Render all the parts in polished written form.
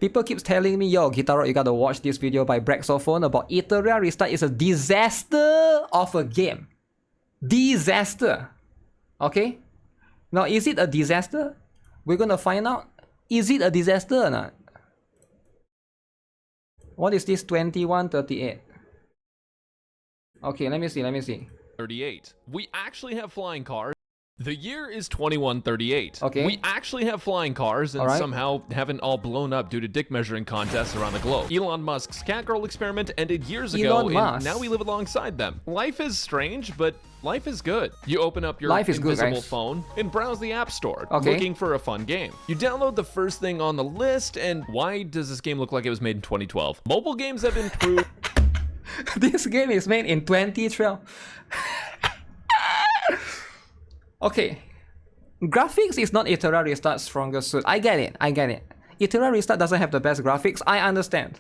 People keeps telling me, yo, GuitarRock, you gotta watch this video by Brexophone about Etheria restart is a disaster of a game. Disaster. Okay? Now, is it a disaster? We're gonna find out. Is it a disaster or not? What is this 2138? Okay, let me see. 38. We actually have flying cars. The year is 2138. Okay. We actually have flying cars and somehow haven't all blown up due to dick measuring contests around the globe. Elon Musk's Catgirl experiment ended years ago, and now we live alongside them. Life is strange, but life is good. You open up your invisible phone and browse the App Store, looking for a fun game. You download the first thing on the list, and why does this game look like it was made in 2012? Mobile games have improved. This game is made in 2012. Okay, graphics is not Etheria Restart's strongest suit. I get it. Etheria Restart doesn't have the best graphics. I understand.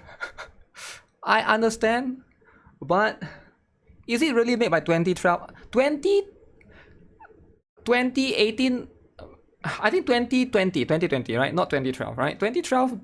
But is it really made by 2012? 2018? I think 2020, right? Not 2012, right? 2012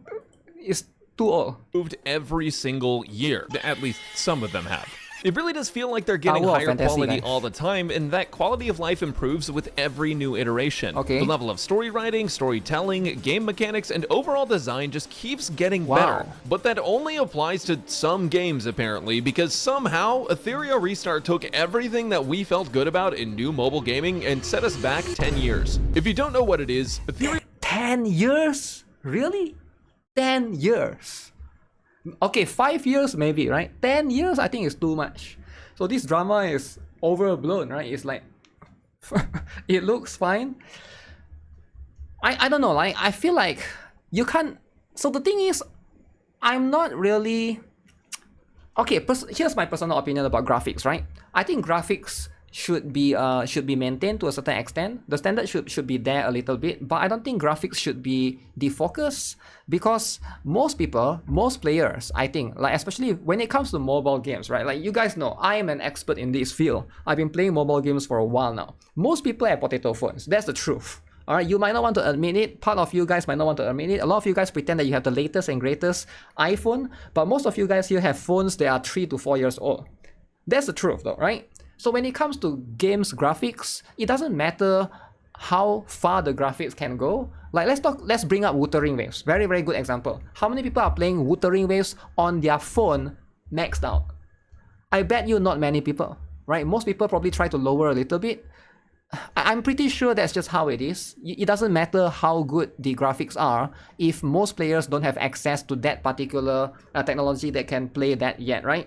is too old. Improved every single year. At least some of them have. It really does feel like they're getting higher quality all the time, and that quality of life improves with every new iteration. The level of story writing, storytelling, game mechanics, and overall design just keeps getting better. But that only applies to some games, apparently, because somehow Atheria Restart took everything that we felt good about in new mobile gaming and set us back 10 years. If you don't know what it is, Atheria... 10 years? Really? 10 years? Okay, 5 years maybe, right? 10 years I think is too much. So this drama is overblown, right? It's like it looks fine. I don't know, like I feel like you can't. So the thing is, I'm not really okay. Here's my personal opinion about graphics, right? I think graphics should be maintained to a certain extent. The standard should be there a little bit, but I don't think graphics should be the focus, because most players, I think, like especially when it comes to mobile games, right? Like you guys know, I am an expert in this field. I've been playing mobile games for a while now. Most people have potato phones. That's the truth. All right, you might not want to admit it. Part of you guys might not want to admit it. A lot of you guys pretend that you have the latest and greatest iPhone, but most of you guys here have phones that are 3 to 4 years old. That's the truth though, right? So when it comes to games graphics, it doesn't matter how far the graphics can go. Like let's bring up Wuthering Waves. Very, very good example. How many people are playing Wuthering Waves on their phone maxed out? I bet you not many people, right? Most people probably try to lower a little bit. I'm pretty sure that's just how it is. It doesn't matter how good the graphics are if most players don't have access to that particular technology that can play that yet, right?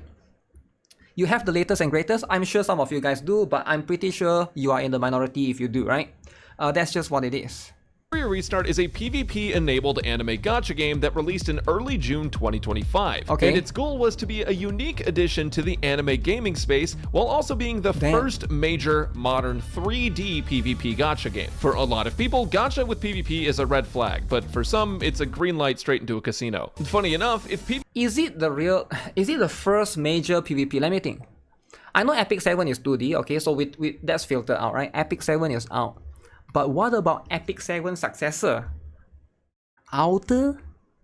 You have the latest and greatest. I'm sure some of you guys do, but I'm pretty sure you are in the minority if you do, right? That's just what it is. Atheria Restart is a PvP-enabled anime gacha game that released in early June 2025. And its goal was to be a unique addition to the anime gaming space, while also being the first major modern 3D PvP gacha game. For a lot of people, gacha with PvP is a red flag, but for some, it's a green light straight into a casino. Funny enough, if PvP... Is it the first major PvP? Let me think. I know Epic 7 is 2D, okay, so that's filtered out, right? Epic 7 is out. But what about Epic 7's successor? Outer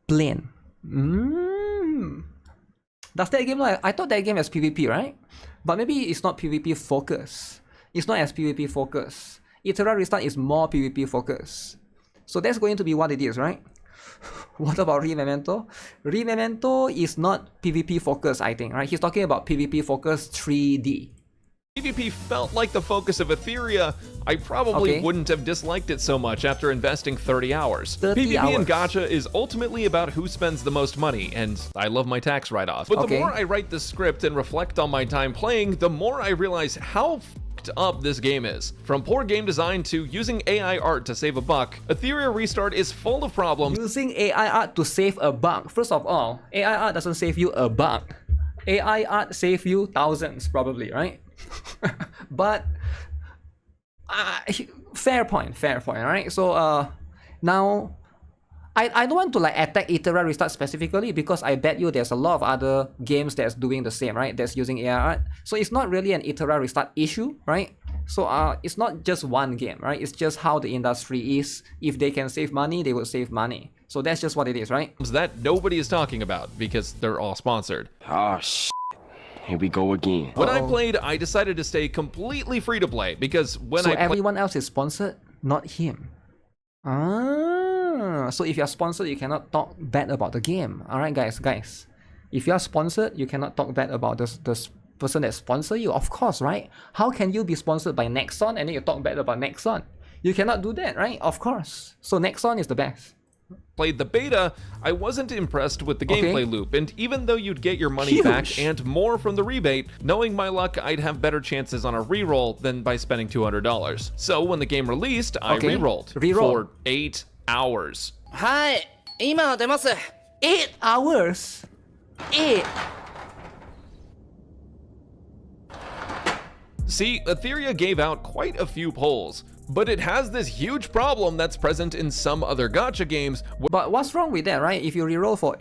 Plane. Does that game like... I thought that game has PvP, right? But maybe it's not PvP focused. It's not as PvP focused. Etheria Restart is more PvP focused. So that's going to be what it is, right? What about Rememento? Rememento is not PvP focused, I think, right? He's talking about PvP focused 3D. PvP felt like the focus of Atheria, I probably wouldn't have disliked it so much after investing 30 hours. PvP in gacha is ultimately about who spends the most money, and I love my tax write-off. But the more I write the script and reflect on my time playing, the more I realize how f***ed up this game is. From poor game design to using AI art to save a buck, Atheria Restart is full of problems. Using AI art to save a buck. First of all, AI art doesn't save you a buck. AI art saves you thousands, probably, right? But fair point, right? So now I don't want to like attack Etheria Restart specifically, because I bet you there's a lot of other games that's doing the same, right? That's using AI art. So it's not really an Etheria Restart issue, right? So it's not just one game, right? It's just how the industry is. If they can save money, they will save money. So that's just what it is, right? That nobody is talking about because they're all sponsored. Oh, shit. Here we go again. When I played, I decided to stay completely free to play because when so everyone else is sponsored, not him. So if you're sponsored, you cannot talk bad about the game. Alright, guys. If you're sponsored, you cannot talk bad about the person that sponsored you. Of course, right? How can you be sponsored by Nexon and then you talk bad about Nexon? You cannot do that, right? Of course. So Nexon is the best. Played the beta, I wasn't impressed with the gameplay loop, and even though you'd get your money back and more from the rebate, knowing my luck, I'd have better chances on a reroll than by spending $200. So when the game released, I rerolled for 8 hours. Hi, 今出ます. 8 hours? 8? See, Etheria gave out quite a few polls, but it has this huge problem that's present in some other gacha games. But what's wrong with that, right? If you reroll for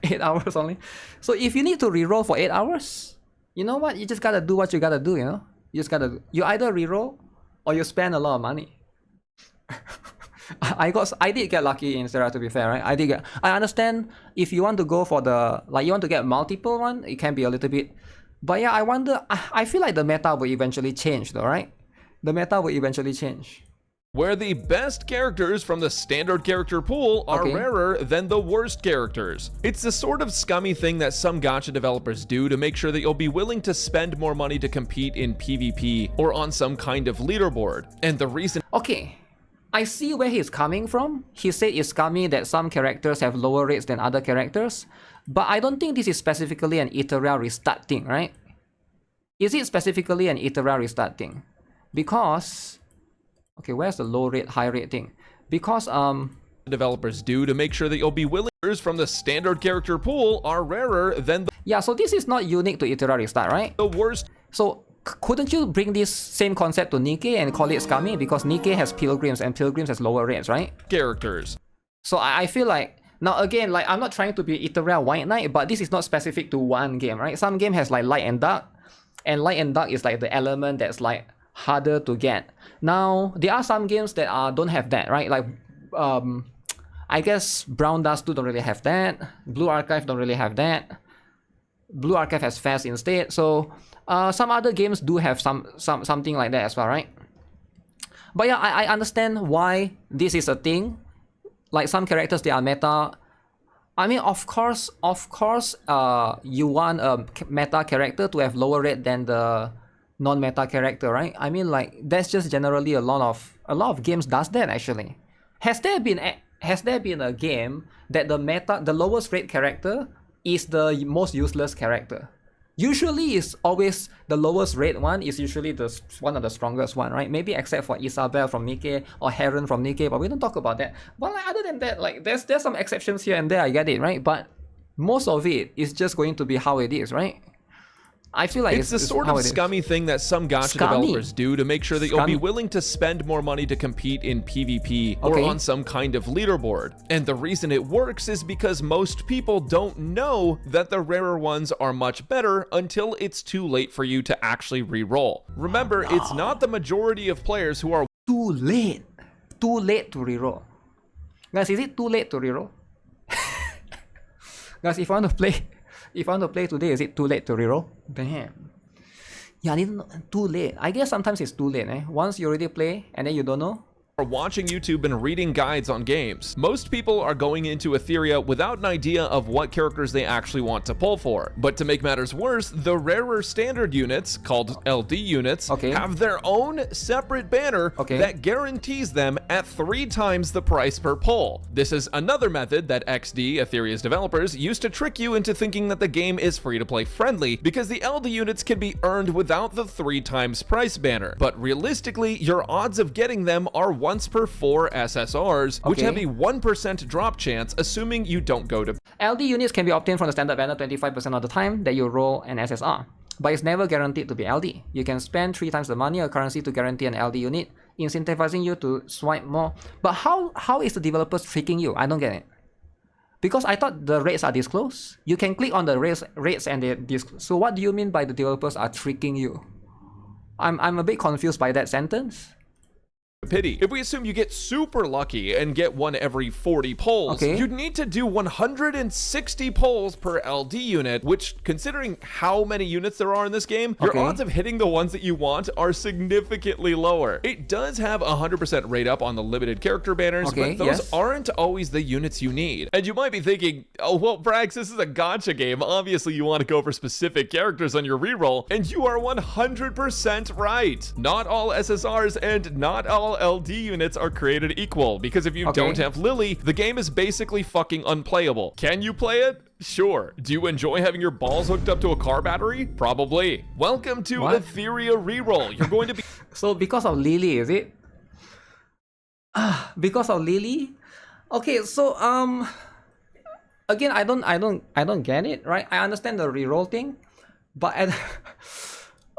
8 hours only. So if you need to reroll for 8 hours, you know what? You just gotta do what you gotta do, you know? You either reroll or you spend a lot of money. I did get lucky in Etheria, to be fair, right? I understand if you want to go for the, like, you want to get multiple one, it can be a little bit. But yeah, I feel like the meta will eventually change though, right? The meta will eventually change. Where the best characters from the standard character pool are rarer than the worst characters. It's the sort of scummy thing that some gacha developers do to make sure that you'll be willing to spend more money to compete in PvP or on some kind of leaderboard. And the reason... Okay, I see where he's coming from. He said it's scummy that some characters have lower rates than other characters, but I don't think this is specifically an Etheria restart thing, right? Is it specifically an Etheria restart thing? Because, okay, where's the low rate, high rate thing? Because developers do to make sure that you'll be willing from the standard character pool are rarer than the... Yeah, so this is not unique to Etheria restart, right? The worst. So couldn't you bring this same concept to Nikkei and call it scummy? Because Nikkei has pilgrims and pilgrims has lower rates, right? Characters. So I feel like, now again, like, I'm not trying to be Etheria White Knight, but this is not specific to one game, right? Some game has like light and dark, and light and dark is like the element that's like harder to get. Now there are some games that don't have that, right? Like I guess Brown Dust 2 don't really have that. Blue Archive don't really have that. Blue Archive has fast instead. So some other games do have something like that as well, right? But yeah, I understand why this is a thing. Like some characters, they are meta. I mean, of course, you want a meta character to have lower rate than the non-meta character, right? I mean, like, that's just generally a lot of games does that actually. Has there been a game that the lowest rate character is the most useless character? Usually it's always the lowest rate one is usually one of the strongest one, right? Maybe except for Isabel from Nikkei or Heron from Nikkei, but we don't talk about that. But like, other than that, like, there's some exceptions here and there, I get it, right? But most of it is just going to be how it is, right? I feel like it's the sort of scummy thing that some gacha developers do to make sure that you'll be willing to spend more money to compete in PvP or on some kind of leaderboard. And the reason it works is because most people don't know that the rarer ones are much better until it's too late for you to actually re-roll. Remember, it's not the majority of players who are too late to re-roll. Guys, is it too late to re-roll? Guys, if I want to play today, is it too late to reroll? Damn. Yeah, I didn't know. Too late. I guess sometimes it's too late, eh? Once you already play and then you don't know. Are watching YouTube and reading guides on games. Most people are going into Etheria without an idea of what characters they actually want to pull for. But to make matters worse, the rarer standard units, called LD units, have their own separate banner that guarantees them at 3 times the price per pull. This is another method that XD, Etheria's developers, used to trick you into thinking that the game is free-to-play friendly, because the LD units can be earned without the 3 times price banner. But realistically, your odds of getting them are once per 4 SSRs, which have a 1% drop chance, assuming you don't go to... LD units can be obtained from the standard banner 25% of the time that you roll an SSR, but it's never guaranteed to be LD. You can spend 3 times the money or currency to guarantee an LD unit, incentivizing you to swipe more. But how is the developers tricking you? I don't get it. Because I thought the rates are disclosed. You can click on the rates and they disclose. So what do you mean by the developers are tricking you? I'm a bit confused by that sentence. pity. If we assume you get super lucky and get one every 40 pulls, you'd need to do 160 pulls per LD unit, which, considering how many units there are in this game, your odds of hitting the ones that you want are significantly lower. It does have 100% rate up on the limited character banners, but those aren't always the units you need. And you might be thinking, oh, well, Brax, this is a gacha game. Obviously, you want to go for specific characters on your reroll, and you are 100% right. Not all SSRs and not all LD units are created equal, because if you don't have Lily, the game is basically fucking unplayable. Can you play it? Sure. Do you enjoy having your balls hooked up to a car battery? Probably. Welcome to Etheria reroll. You're going to be so because of Lily, is it? Because of Lily? Okay, so again, I don't get it, right? I understand the reroll thing, but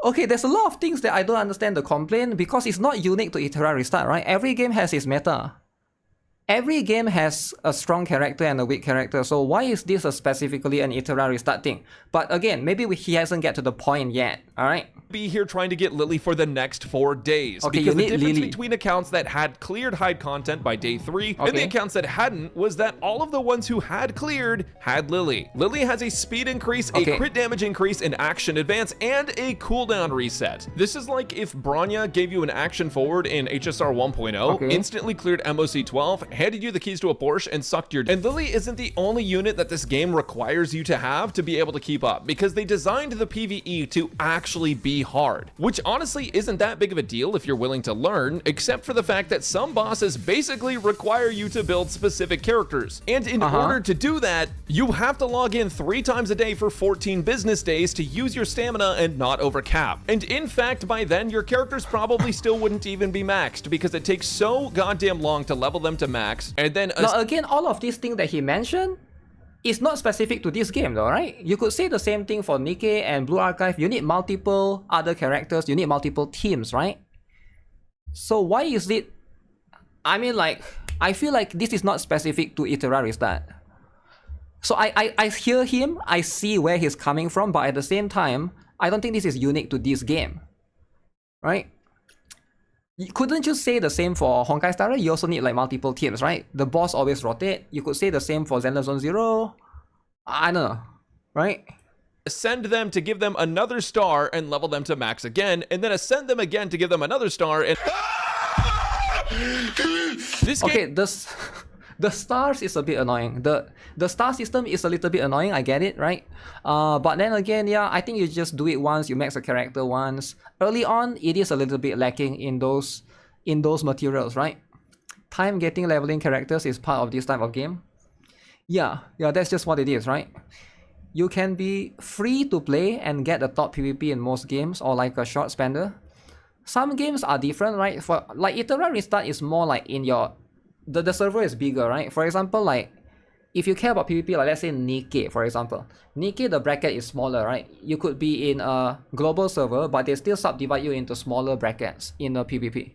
okay, there's a lot of things that I don't understand the complaint, because it's not unique to Etheria Restart, right? Every game has its meta. Every game has a strong character and a weak character, so why is this specifically an Etheria Restart thing? But again, maybe he hasn't get to the point yet, alright? Be here trying to get Lily for the next 4 days. Okay, because the difference between accounts that had cleared hide content by day 3 and the accounts that hadn't was that all of the ones who had cleared had Lily. Lily has a speed increase, a crit damage increase, an action advance, and a cooldown reset. This is like if Bronya gave you an action forward in HSR 1.0, instantly cleared MOC 12, handed you the keys to a Porsche, and sucked your... And Lily isn't the only unit that this game requires you to have to be able to keep up, because they designed the PvE to actually be hard, which honestly isn't that big of a deal if you're willing to learn, except for the fact that some bosses basically require you to build specific characters. And in order to do that, you have to log in 3 times a day for 14 business days to use your stamina and not overcap. And in fact, by then, your characters probably still wouldn't even be maxed, because it takes so goddamn long to level them to max. And then now again, all of these things that he mentioned is not specific to this game though, right? You could say the same thing for Nikke and Blue Archive. You need multiple other characters, you need multiple teams, right? So why is it... I mean, like, I feel like this is not specific to Etheria Restart. So I hear him, I see where he's coming from, but at the same time, I don't think this is unique to this game, right? Couldn't you say the same for Honkai Star Rail? You also need like multiple teams, right? The boss always rotate. You could say the same for Zenless Zone Zero. I don't know, right? Ascend them to give them another star and level them to max again, and then ascend them again to give them another star and... This game... The stars is a bit annoying. The star system is a little bit annoying, I get it, right? But then again, yeah, I think you just do it once, you max a character once. Early on, it is a little bit lacking in those materials, right? Time getting leveling characters is part of this type of game. Yeah, that's just what it is, right? You can be free to play and get the top PvP in most games, or like a short spender. Some games are different, right? For like Etheria Restart is more like in your... The server is bigger, right? For example, like, if you care about PvP, like let's say Nikke, for example. Nikke, the bracket is smaller, right? You could be in a global server, but they still subdivide you into smaller brackets in a PvP.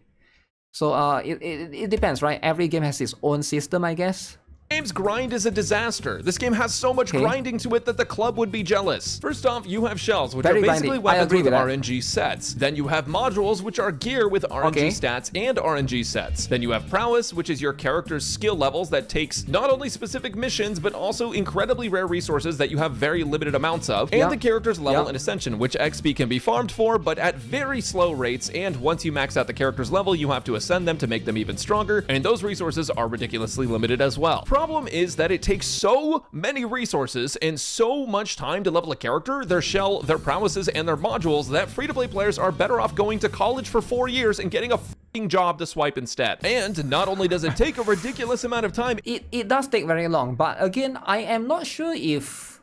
So it depends, right? Every game has its own system, I guess. Game's grind is a disaster. This game has so much grinding to it that the club would be jealous. First off, you have shells, which are basically weapons with RNG sets. Then you have modules, which are gear with RNG stats and RNG sets. Then you have prowess, which is your character's skill levels that takes not only specific missions, but also incredibly rare resources that you have very limited amounts of. And the character's level and ascension, which XP can be farmed for, but at very slow rates. And once you max out the character's level, you have to ascend them to make them even stronger. And those resources are ridiculously limited as well. Problem is that it takes so many resources and so much time to level a character, their shell, their prowesses, and their modules that free-to-play players are better off going to college for 4 years and getting a f***ing job to swipe instead. And not only does it take a ridiculous amount of time, it does take very long. But again, I am not sure if...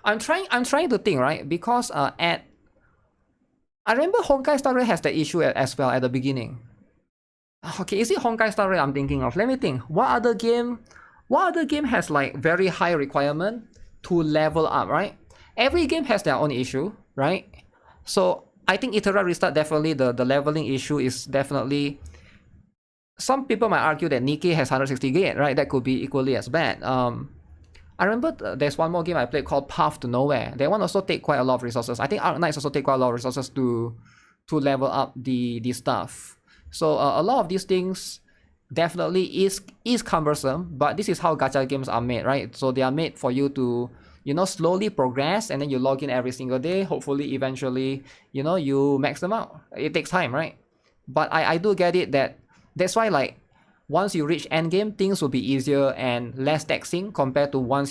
I'm trying to think, right? Because I remember Honkai Star Rail has that issue as well at the beginning. Okay, is it Honkai Star Rail I'm thinking of? Let me think. What other game has like very high requirement to level up, right? Every game has their own issue, right? So I think Etheria Restart definitely the leveling issue is definitely... Some people might argue that Nikke has 160 gate, right? That could be equally as bad. I remember there's one more game I played called Path to Nowhere. That one also take quite a lot of resources. I think Arc Knights also take quite a lot of resources to level up the stuff. So a lot of these things definitely is cumbersome, but this is how gacha games are made, right? So they are made for you to, you know, slowly progress, and then you log in every single day. Hopefully, eventually, you know, you max them out. It takes time, right? But I do get it that's why, like, once you reach endgame, things will be easier and less taxing compared to when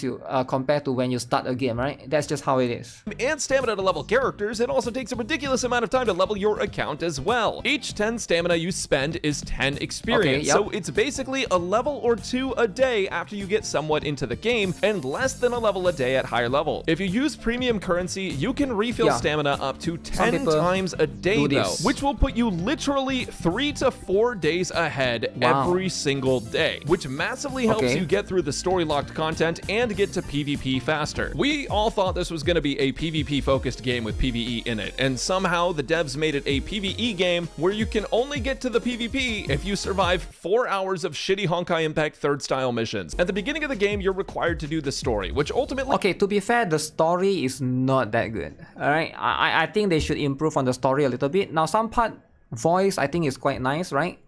you start a game, right? That's just how it is. And stamina to level characters, it also takes a ridiculous amount of time to level your account as well. Each 10 stamina you spend is 10 experience, so it's basically a level or 2 a day after you get somewhat into the game, and less than a level a day at higher level. If you use premium currency, you can refill stamina up to 10 times a day though, which will put you literally 3 to 4 days ahead every single day, which massively helps you get through the story-locked content and get to PvP faster. We all thought this was going to be a PvP-focused game with PvE in it, and somehow the devs made it a PvE game where you can only get to the PvP if you survive 4 hours of shitty Honkai Impact 3rd style missions. At the beginning of the game, you're required to do the story, which ultimately... Okay, to be fair, the story is not that good. Alright, I think they should improve on the story a little bit. Now, some part voice I think is quite nice, right?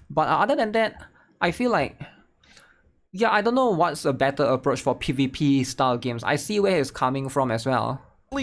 But other than that, I feel like, yeah, I don't know what's a better approach for PvP style games. I see where it's coming from as well.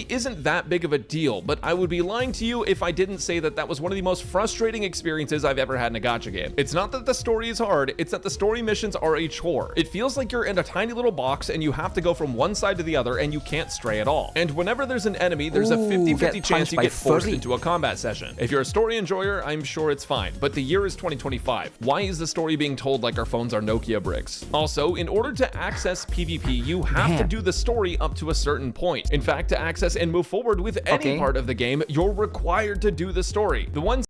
Isn't that big of a deal, but I would be lying to you if I didn't say that that was one of the most frustrating experiences I've ever had in a gacha game. It's not that the story is hard, it's that the story missions are a chore. It feels like you're in a tiny little box and you have to go from one side to the other and you can't stray at all. And whenever there's an enemy, there's a 50-50 chance you get forced into a combat session. If you're a story enjoyer, I'm sure it's fine, but the year is 2025. Why is the story being told like our phones are Nokia bricks? Also, in order to access PvP, you have to do the story up to a certain point. In fact, to access and move forward with any part of the game, you're required to do the story. The ones...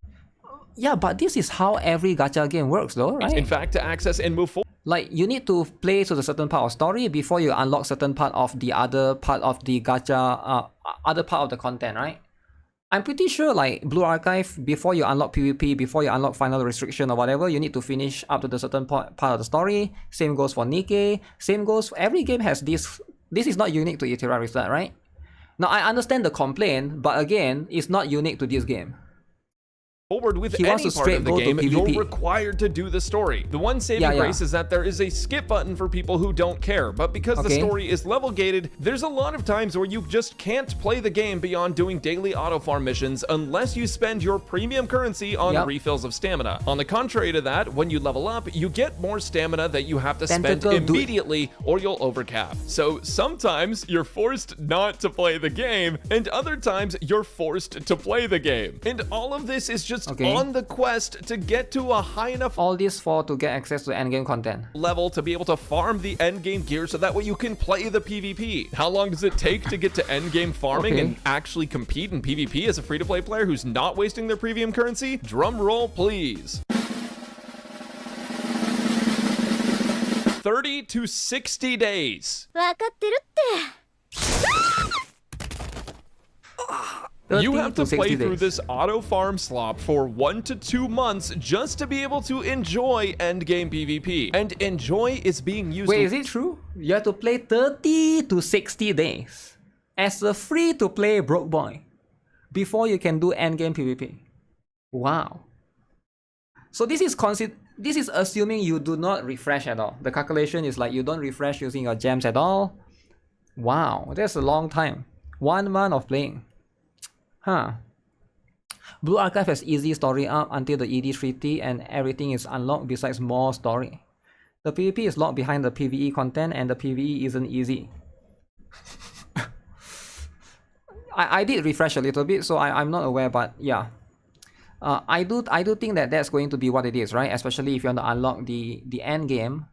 Yeah, but this is how every gacha game works though, right? In fact, to access and move forward... Like, you need to play to the certain part of story before you unlock certain part of the other part of the gacha, other part of the content, right? I'm pretty sure, like, Blue Archive, before you unlock PvP, before you unlock Final Restriction or whatever, you need to finish up to the certain part of the story. Same goes for Nikkei. Same goes... Every game has this... This is not unique to Etheria Restart, right? Now, I understand the complaint, but again, it's not unique to this game. Forward with any part of the game, you're required to do the story. The one saving grace is that there is a skip button for people who don't care, but because the story is level gated, there's a lot of times where you just can't play the game beyond doing daily auto farm missions unless you spend your premium currency on refills of stamina. On the contrary to that, when you level up, you get more stamina that you have to spend immediately or you'll overcap. So sometimes you're forced not to play the game, and other times you're forced to play the game. And all of this is just on the quest to get to a high enough to get access to endgame content level to be able to farm the endgame gear so that way you can play the PvP. How long does it take to get to endgame farming and actually compete in PvP as a free-to-play player who's not wasting their premium currency? Drum roll, please. 30 to 60 days. You have to play through this auto farm slop for 1 to 2 months just to be able to enjoy endgame PvP. And enjoy is being used... Wait, is it true? You have to play 30 to 60 days as a free-to-play broke boy before you can do endgame PvP. Wow. So this is assuming you do not refresh at all. The calculation is like you don't refresh using your gems at all. Wow, that's a long time. 1 month of playing. Huh. Blue Archive has easy story up until the ED Treaty and everything is unlocked besides more story. The PvP is locked behind the PvE content and the PvE isn't easy. I did refresh a little bit, so I'm not aware, but yeah. I do think that that's going to be what it is, right? Especially if you want to unlock the end game.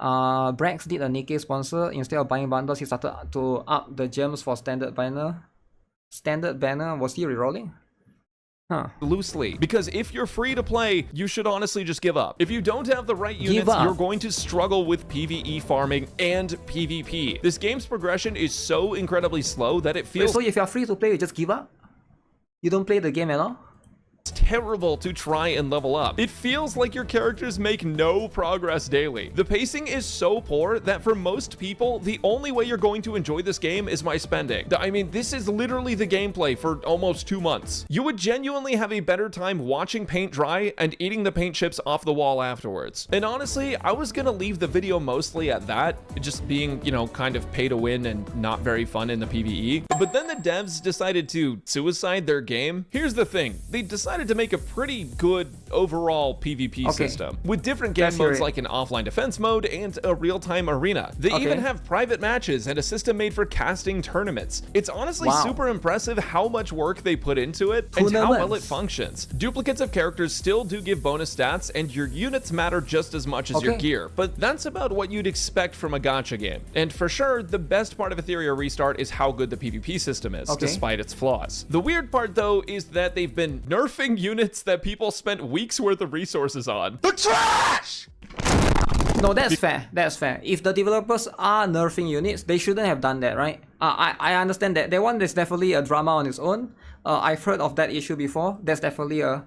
Brax did a Nikkei sponsor. Instead of buying bundles, he started to up the gems for standard banner. Standard banner, was he rerolling? Huh. Loosely, because if you're free to play, you should honestly just give up. If you don't have the right units, you're going to struggle with PvE farming and PvP. This game's progression is so incredibly slow that it feels... So if you're free to play, you just give up? You don't play the game at all? terrible to try and level up. It feels like your characters make no progress daily. The pacing is so poor that for most people, the only way you're going to enjoy this game is by spending. I mean, this is literally the gameplay for almost 2 months. You would genuinely have a better time watching paint dry and eating the paint chips off the wall afterwards. And honestly, I was gonna leave the video mostly at that, just being, you know, kind of pay to win and not very fun in the PvE. But then the devs decided to suicide their game. Here's the thing, they decided to make a pretty good overall PvP system with different game modes like an offline defense mode and a real-time arena. They even have private matches and a system made for casting tournaments. It's honestly super impressive how much work they put into it and how well it functions. Duplicates of characters still do give bonus stats and your units matter just as much as your gear, but that's about what you'd expect from a gacha game. And for sure, the best part of Etheria Restart is how good the PvP system is, despite its flaws. The weird part though is that they've been nerfing units that people spent weeks worth of resources on. The trash! No, that's fair. That's fair. If the developers are nerfing units, they shouldn't have done that, right? I understand that. That one is definitely a drama on its own. I've heard of that issue before. That's definitely a...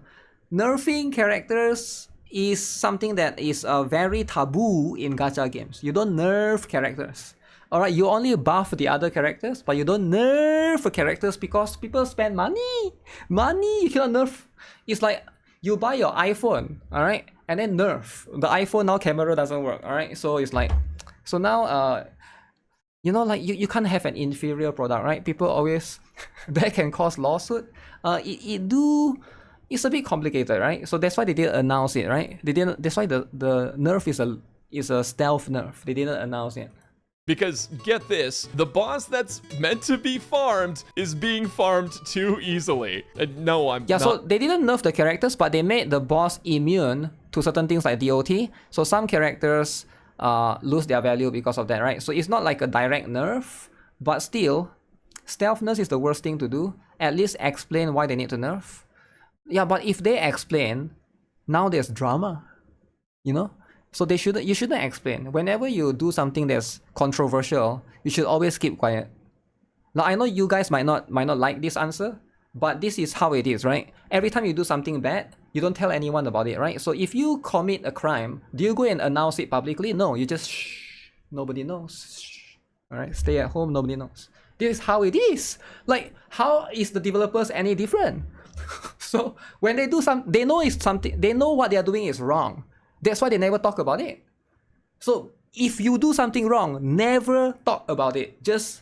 Nerfing characters is something that is very taboo in gacha games. You don't nerf characters. Alright, you only buff the other characters, but you don't nerf the characters because people spend money. Money, you cannot nerf. It's like you buy your iPhone, alright, and then nerf. The iPhone now camera doesn't work, alright? So it's like, so now, you know, like you can't have an inferior product, right? People always, that can cause lawsuit. It's a bit complicated, right? So that's why they didn't announce it, right? That's why the nerf is a stealth nerf. They didn't announce it. Because, get this, the boss that's meant to be farmed is being farmed too easily. No, I'm not. So they didn't nerf the characters, but they made the boss immune to certain things like DOT. So some characters lose their value because of that, right? So it's not like a direct nerf, but still, stealthness is the worst thing to do. At least explain why they need to nerf. Yeah, but if they explain, now there's drama, you know? So you shouldn't explain. Whenever you do something that's controversial, you should always keep quiet. Now I know you guys might not like this answer, but this is how it is, right? Every time you do something bad, you don't tell anyone about it, right? So if you commit a crime, do you go and announce it publicly? No, you just shh. Nobody knows. Shh. All right, stay at home. Nobody knows. This is how it is. Like, how is the developers any different? So when they do they know it's something. They know what they are doing is wrong. That's why they never talk about it. So if you do something wrong, never talk about it. Just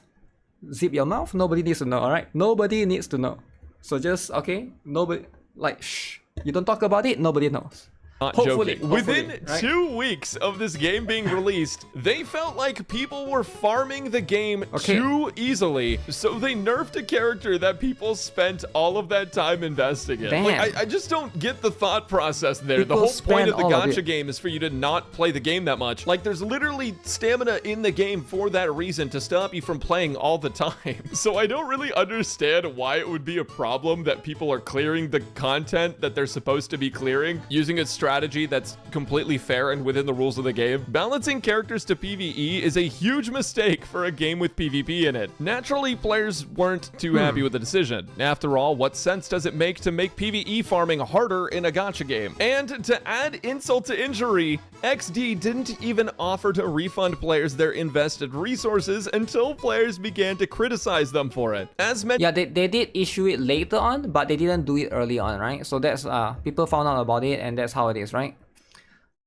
zip your mouth. Nobody needs to know, alright? Nobody needs to know. So just, okay, nobody, like, shh. You don't talk about it, nobody knows. Hopefully. Within 2 weeks of this game being released, they felt like people were farming the game too easily, so they nerfed a character that people spent all of that time investing in. Like, I just don't get the thought process there. People the whole point of the gacha of game is for you to not play the game that much. Like, there's literally stamina in the game for that reason, to stop you from playing all the time. So I don't really understand why it would be a problem that people are clearing the content that they're supposed to be clearing using a strategy that's completely fair and within the rules of the game. Balancing characters to PvE is a huge mistake for a game with PvP in it. Naturally, players weren't too happy with the decision. After all, what sense does it make to make PvE farming harder in a gacha game? And to add insult to injury, XD didn't even offer to refund players their invested resources until players began to criticize them for it. As mentioned, yeah, they did issue it later on, but they didn't do it early on, right? So that's people found out about it, and that's how it is, right?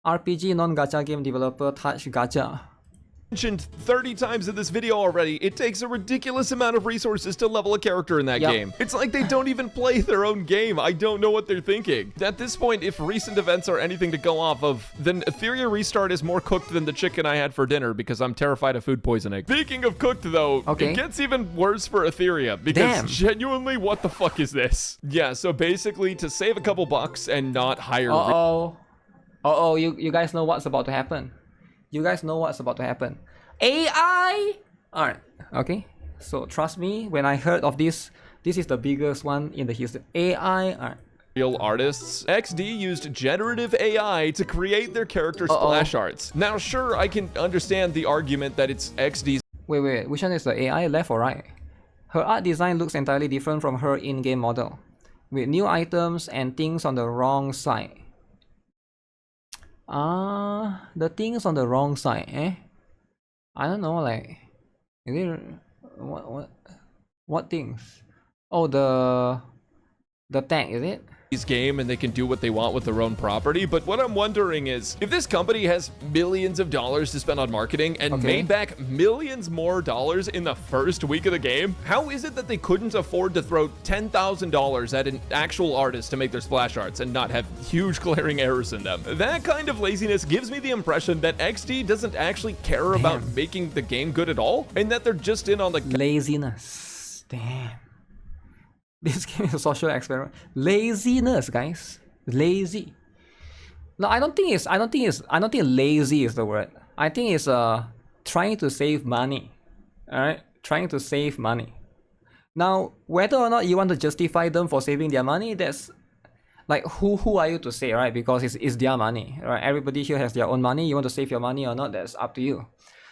RPG non-gacha game developer touch gacha. Mentioned 30 times in this video already, it takes a ridiculous amount of resources to level a character in that game. It's like they don't even play their own game. I don't know what they're thinking. At this point, if recent events are anything to go off of, then Etheria Restart is more cooked than the chicken I had for dinner because I'm terrified of food poisoning. Speaking of cooked though, it gets even worse for Etheria because genuinely, what the fuck is this? Yeah, so basically to save a couple bucks and not hire... you guys know what's about to happen. You guys know what's about to happen. AI! Alright, okay. So trust me, when I heard of this, this is the biggest one in the history. AI, alright. Real artists, XD used generative AI to create their character splash arts. Now sure, I can understand the argument that it's XD's... Wait, which one is the AI, left or right? Her art design looks entirely different from her in-game model. with new items and things on the wrong side. The things on the wrong side, eh? I don't know, like, is it what things? Oh, the tag, is it? Game and they can do what they want with their own property, but what I'm wondering is if this company has millions of dollars to spend on marketing and made back millions more dollars in the first week of the game, how is it that they couldn't afford to throw $10,000 at an actual artist to make their splash arts and not have huge glaring errors in them? That kind of laziness gives me the impression that XD doesn't actually care about making the game good at all, and that they're just in on the laziness. Damn. This game is a social experiment. Laziness, guys. Lazy. No, I don't think lazy is the word. I think it's trying to save money. Alright? Trying to save money. Now, whether or not you want to justify them for saving their money, that's like who are you to say, right? Because it's their money. Right? Everybody here has their own money. You want to save your money or not, that's up to you.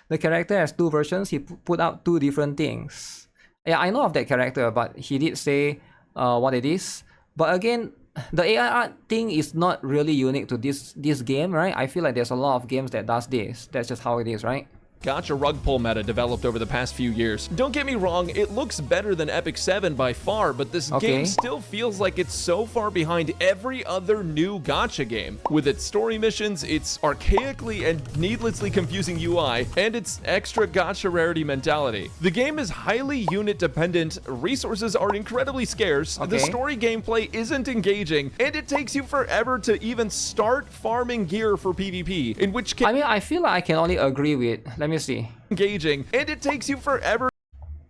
The character has two versions. He put out two different things. Yeah, I know of that character, but he did say what it is. But again, the AI art thing is not really unique to this game, right? I feel like there's a lot of games that does this. That's just how it is, right? Gacha rug pull meta developed over the past few years. Don't get me wrong, it looks better than Epic 7 by far, but this game still feels like it's so far behind every other new gacha game. With its story missions, its archaically and needlessly confusing UI, and its extra gacha rarity mentality. The game is highly unit dependent, resources are incredibly scarce, the story gameplay isn't engaging, and it takes you forever to even start farming gear for PvP, in which case— I mean, I feel like I can only agree with— let me see. Engaging, and it takes you forever.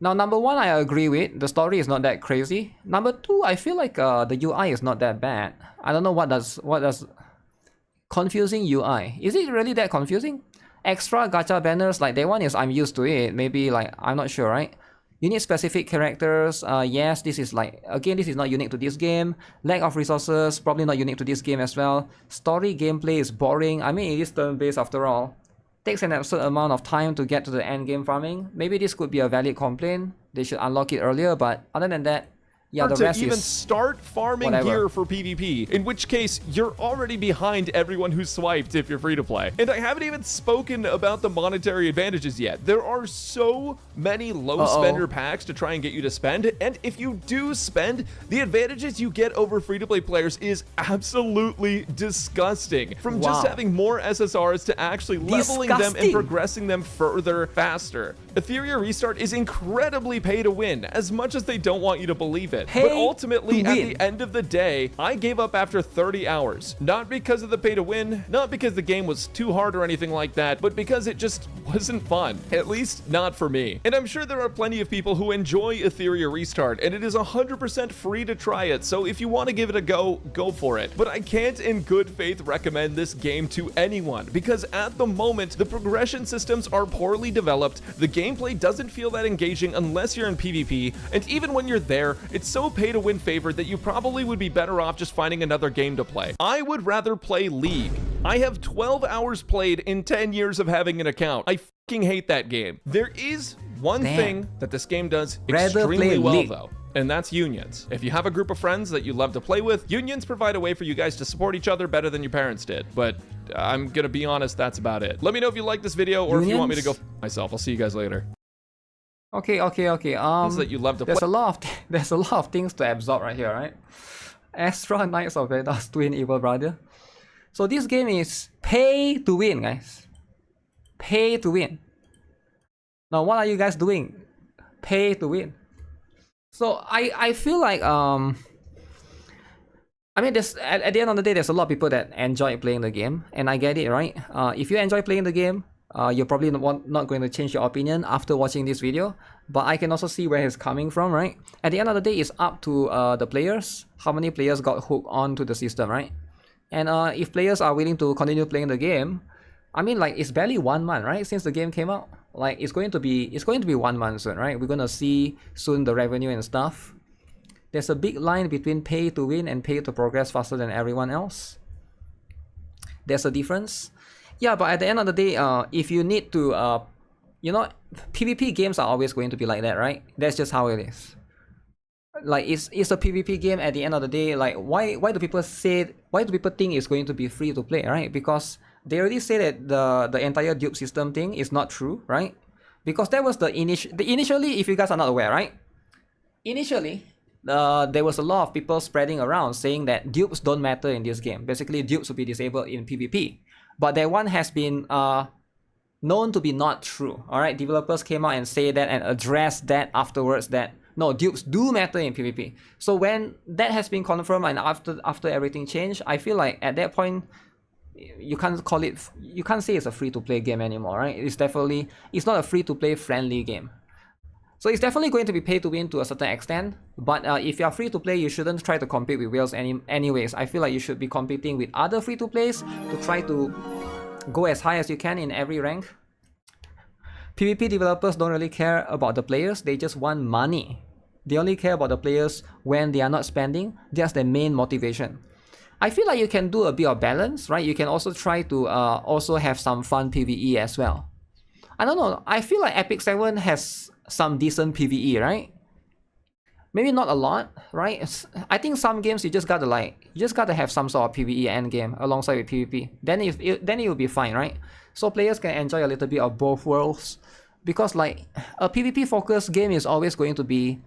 Now, number one, I agree with. The story is not that crazy. Number two, I feel like the UI is not that bad. I don't know what does confusing UI. Is it really that confusing? Extra gacha banners, like that one is I'm used to it. Maybe like I'm not sure, right? You need specific characters. Yes, this is like, again, this is not unique to this game. Lack of resources, probably not unique to this game as well. Story gameplay is boring. I mean, it is turn-based after all. Takes an absurd amount of time to get to the end game farming. Maybe this could be a valid complaint. They should unlock it earlier, but other than that, yeah, the rest to even is start farming gear for PvP, in which case you're already behind everyone who swiped if you're free to play. And I haven't even spoken about the monetary advantages yet. There are so many low spender packs to try and get you to spend, and if you do spend, the advantages you get over free to play players is absolutely disgusting. From just having more SSRs to actually leveling them and progressing them further faster. Etheria Restart is incredibly pay to win, as much as they don't want you to believe it. But ultimately, at the end of the day, I gave up after 30 hours. Not because of the pay to win, not because the game was too hard or anything like that, but because it just wasn't fun. At least, not for me. And I'm sure there are plenty of people who enjoy Etheria Restart, and it is 100% free to try it, so if you want to give it a go, go for it. But I can't in good faith recommend this game to anyone, because at the moment, the progression systems are poorly developed, the gameplay doesn't feel that engaging unless you're in PvP, and even when you're there, it's so pay to win favored that you probably would be better off just finding another game to play. I would rather play League. I have 12 hours played in 10 years of having an account. I fucking hate that game. There is one thing that this game does extremely well though, and that's unions. If you have a group of friends that you love to play with, unions provide a way for you guys to support each other better than your parents did. But I'm gonna be honest, that's about it. Let me know if you like this video or if you want me to go myself. I'll see you guys later. Okay. That you love to there's a lot of things to absorb right here, right? Extra Knights of Veda's twin evil brother. So this game is pay to win, guys. Pay to win. Now what are you guys doing? Pay to win. So I feel like I mean, there's at the end of the day, there's a lot of people that enjoy playing the game, and I get it, right? If you enjoy playing the game, you're probably not going to change your opinion after watching this video, but I can also see where it's coming from, right? At the end of the day, it's up to the players, how many players got hooked onto the system, right? And if players are willing to continue playing the game, I mean, like, it's barely 1 month, right, since the game came out. Like, it's going to be 1 month soon, right? We're gonna see soon the revenue and stuff. There's a big line between pay to win and pay to progress faster than everyone else. There's a difference. Yeah, but at the end of the day, if you need to, you know, PvP games are always going to be like that, right? That's just how it is. like it's a PvP game at the end of the day. Like why do people think it's going to be free to play, right? Because they already say that the entire dupe system thing is not true, right? Because that was initially, if you guys are not aware, right? Initially, there was a lot of people spreading around saying that dupes don't matter in this game. Basically, dupes will be disabled in PvP. But that one has been known to be not true. Alright, developers came out and say that and addressed that afterwards, that no, dupes do matter in PvP. So when that has been confirmed and after everything changed, I feel like at that point you can't say it's a free-to-play game anymore, right? It's not a free-to-play friendly game. So it's definitely going to be pay to win to a certain extent, but if you're free to play, you shouldn't try to compete with whales anyways. I feel like you should be competing with other free to plays to try to go as high as you can in every rank. PvP developers don't really care about the players, they just want money. They only care about the players when they are not spending. That's their main motivation. I feel like you can do a bit of balance, right? You can also try to also have some fun PvE as well. I don't know, I feel like Epic 7 has some decent PvE, right? Maybe not a lot, right? I think some games you just gotta have some sort of PvE end game alongside with PvP. Then it will be fine, right? So players can enjoy a little bit of both worlds. Because like a PvP focused game is always going to be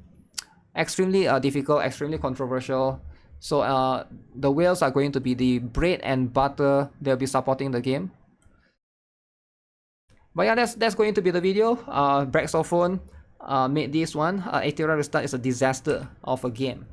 extremely difficult, extremely controversial. So the whales are going to be the bread and butter. They'll be supporting the game. But yeah, that's going to be the video. Braxophone made this one. Atheria Restart is a disaster of a game.